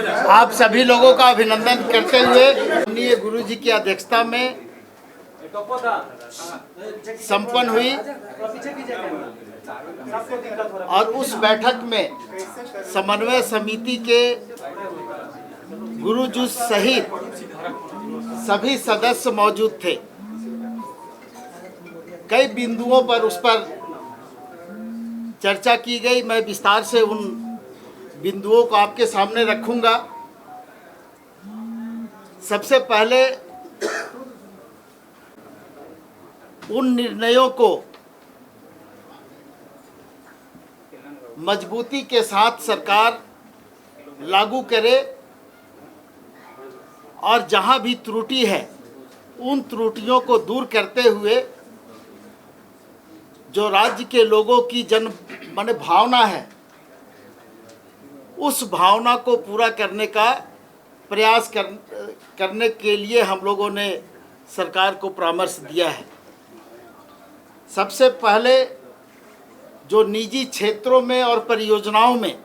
आप सभी लोगों का अभिनंदन करते हुए माननीय गुरु जी की अध्यक्षता में संपन्न हुई और उस बैठक में समन्वय समिति के गुरुजी सहित सभी सदस्य मौजूद थे। कई बिंदुओं पर उस पर चर्चा की गई। मैं विस्तार से उन बिंदुओं को आपके सामने रखूंगा। सबसे पहले उन निर्णयों को मजबूती के साथ सरकार लागू करे और जहां भी त्रुटि है उन त्रुटियों को दूर करते हुए जो राज्य के लोगों की मन भावना है उस भावना को पूरा करने का प्रयास करने के लिए हम लोगों ने सरकार को परामर्श दिया है। सबसे पहले जो निजी क्षेत्रों में और परियोजनाओं में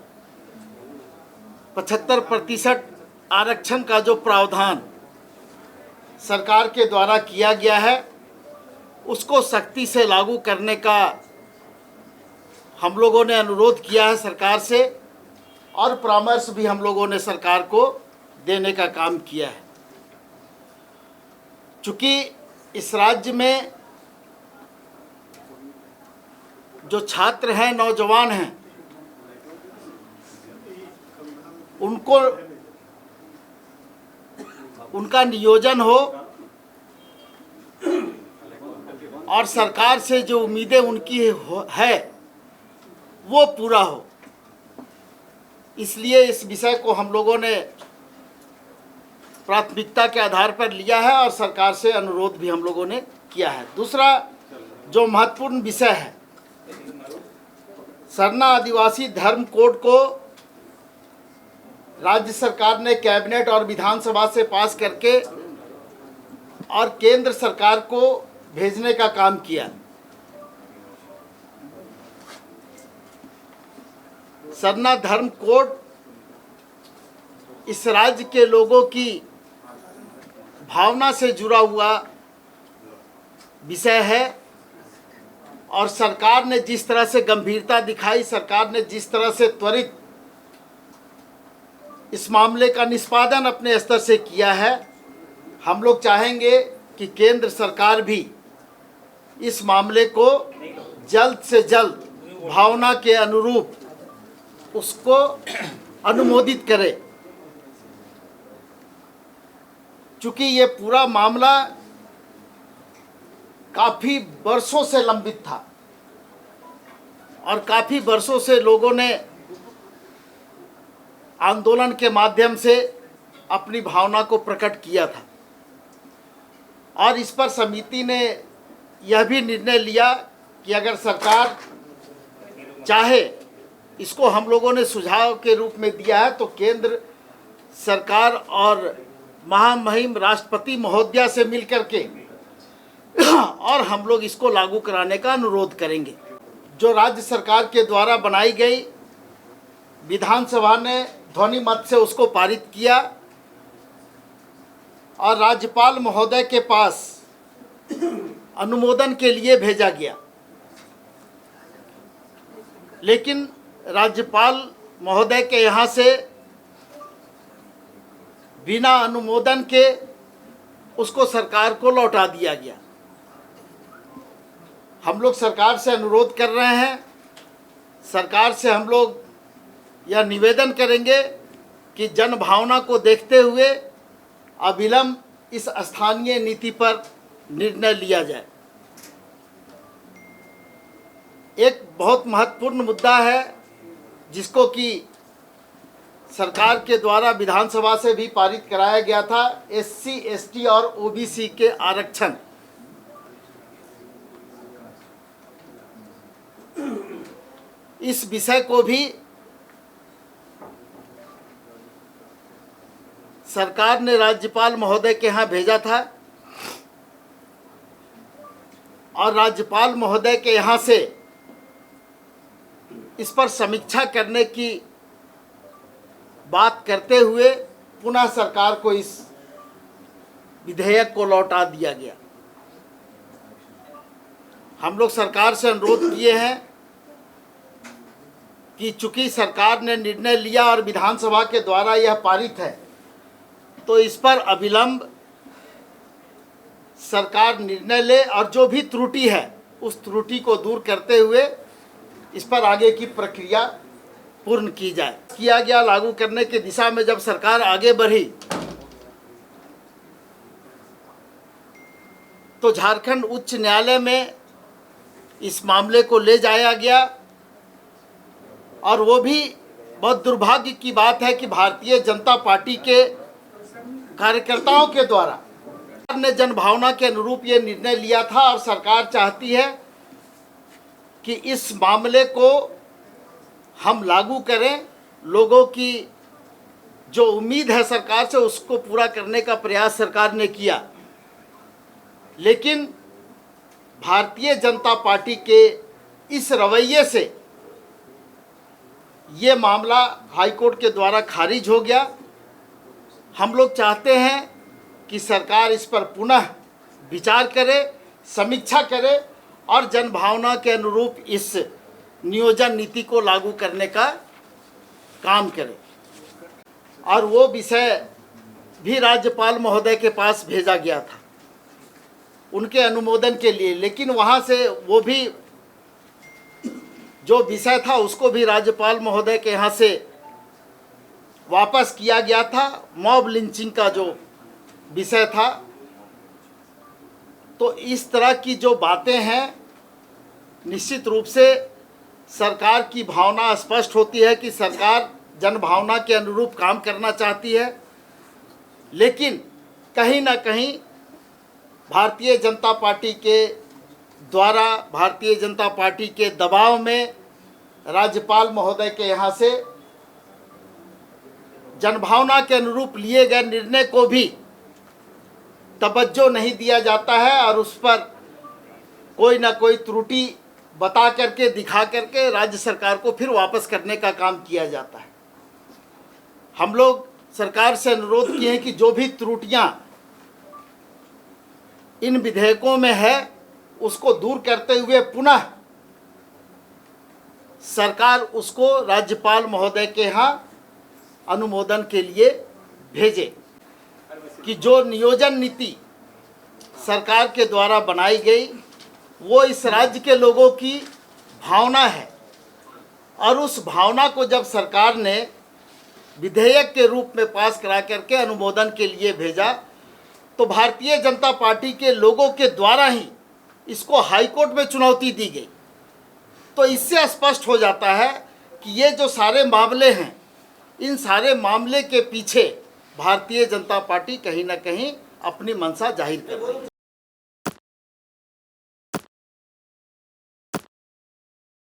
75% आरक्षण का जो प्रावधान सरकार के द्वारा किया गया है उसको सख्ती से लागू करने का हम लोगों ने अनुरोध किया है सरकार से और परामर्श भी हम लोगों ने सरकार को देने का काम किया है। चूँकि इस राज्य में जो छात्र हैं, नौजवान हैं, उनको उनका नियोजन हो और सरकार से जो उम्मीदें उनकी है वो पूरा हो, इसलिए इस विषय को हम लोगों ने प्राथमिकता के आधार पर लिया है और सरकार से अनुरोध भी हम लोगों ने किया है। दूसरा जो महत्वपूर्ण विषय है, सरना आदिवासी धर्म कोड को राज्य सरकार ने कैबिनेट और विधानसभा से पास करके और केंद्र सरकार को भेजने का काम किया। सरना धर्म कोड इस राज्य के लोगों की भावना से जुड़ा हुआ विषय है और सरकार ने जिस तरह से गंभीरता दिखाई, सरकार ने जिस तरह से त्वरित इस मामले का निष्पादन अपने स्तर से किया है, हम लोग चाहेंगे कि केंद्र सरकार भी इस मामले को जल्द से जल्द भावना के अनुरूप उसको अनुमोदित करे। चूँकि ये पूरा मामला काफ़ी वर्षों से लंबित था और काफ़ी वर्षों से लोगों ने आंदोलन के माध्यम से अपनी भावना को प्रकट किया था और इस पर समिति ने यह भी निर्णय लिया कि अगर सरकार चाहे, इसको हम लोगों ने सुझाव के रूप में दिया है, तो केंद्र सरकार और महामहिम राष्ट्रपति महोदया से मिलकर के और हम लोग इसको लागू कराने का अनुरोध करेंगे। जो राज्य सरकार के द्वारा बनाई गई, विधानसभा ने ध्वनि मत से उसको पारित किया और राज्यपाल महोदय के पास अनुमोदन के लिए भेजा गया, लेकिन राज्यपाल महोदय के यहाँ से बिना अनुमोदन के उसको सरकार को लौटा दिया गया। हम लोग सरकार से अनुरोध कर रहे हैं, सरकार से हम लोग यह निवेदन करेंगे कि जन भावना को देखते हुए अविलंब इस स्थानीय नीति पर निर्णय लिया जाए। एक बहुत महत्वपूर्ण मुद्दा है जिसको कि सरकार के द्वारा विधानसभा से भी पारित कराया गया था, SC, ST और OBC के आरक्षण। इस विषय को भी सरकार ने राज्यपाल महोदय के यहाँ भेजा था और राज्यपाल महोदय के यहाँ से इस पर समीक्षा करने की बात करते हुए पुनः सरकार को इस विधेयक को लौटा दिया गया। हम लोग सरकार से अनुरोध किए हैं कि चूंकि सरकार ने निर्णय लिया और विधानसभा के द्वारा यह पारित है, तो इस पर अविलंब सरकार निर्णय ले और जो भी त्रुटि है उस त्रुटि को दूर करते हुए इस पर आगे की प्रक्रिया पूर्ण की जाए। किया गया लागू करने की दिशा में जब सरकार आगे बढ़ी तो झारखंड उच्च न्यायालय में इस मामले को ले जाया गया और वो भी बहुत दुर्भाग्य की बात है कि भारतीय जनता पार्टी के कार्यकर्ताओं के द्वारा ने जनभावना के अनुरूप ये निर्णय लिया था और सरकार चाहती है कि इस मामले को हम लागू करें। लोगों की जो उम्मीद है सरकार से उसको पूरा करने का प्रयास सरकार ने किया, लेकिन भारतीय जनता पार्टी के इस रवैये से ये मामला हाईकोर्ट के द्वारा खारिज हो गया। हम लोग चाहते हैं कि सरकार इस पर पुनः विचार करे, समीक्षा करे और जनभावना के अनुरूप इस नियोजन नीति को लागू करने का काम करे। और वो विषय भी राज्यपाल महोदय के पास भेजा गया था उनके अनुमोदन के लिए, लेकिन वहाँ से वो भी जो विषय था उसको भी राज्यपाल महोदय के यहाँ से वापस किया गया था। मॉब लिंचिंग का जो विषय था, तो इस तरह की जो बातें हैं निश्चित रूप से सरकार की भावना स्पष्ट होती है कि सरकार जनभावना के अनुरूप काम करना चाहती है, लेकिन कहीं ना कहीं भारतीय जनता पार्टी के द्वारा, भारतीय जनता पार्टी के दबाव में राज्यपाल महोदय के यहाँ से जनभावना के अनुरूप लिए गए निर्णय को भी तवज्जो नहीं दिया जाता है और उस पर कोई ना कोई त्रुटि बता करके, दिखा करके राज्य सरकार को फिर वापस करने का काम किया जाता है। हम लोग सरकार से अनुरोध किए हैं कि जो भी त्रुटियां इन विधेयकों में है उसको दूर करते हुए पुनः सरकार उसको राज्यपाल महोदय के यहाँ अनुमोदन के लिए भेजे कि जो नियोजन नीति सरकार के द्वारा बनाई गई वो इस राज्य के लोगों की भावना है और उस भावना को जब सरकार ने विधेयक के रूप में पास करा करके अनुमोदन के लिए भेजा तो भारतीय जनता पार्टी के लोगों के द्वारा ही इसको हाईकोर्ट में चुनौती दी गई। तो इससे स्पष्ट हो जाता है कि ये जो सारे मामले हैं, इन सारे मामले के पीछे भारतीय जनता पार्टी कहीं ना कहीं अपनी मंशा जाहिर कर रही है।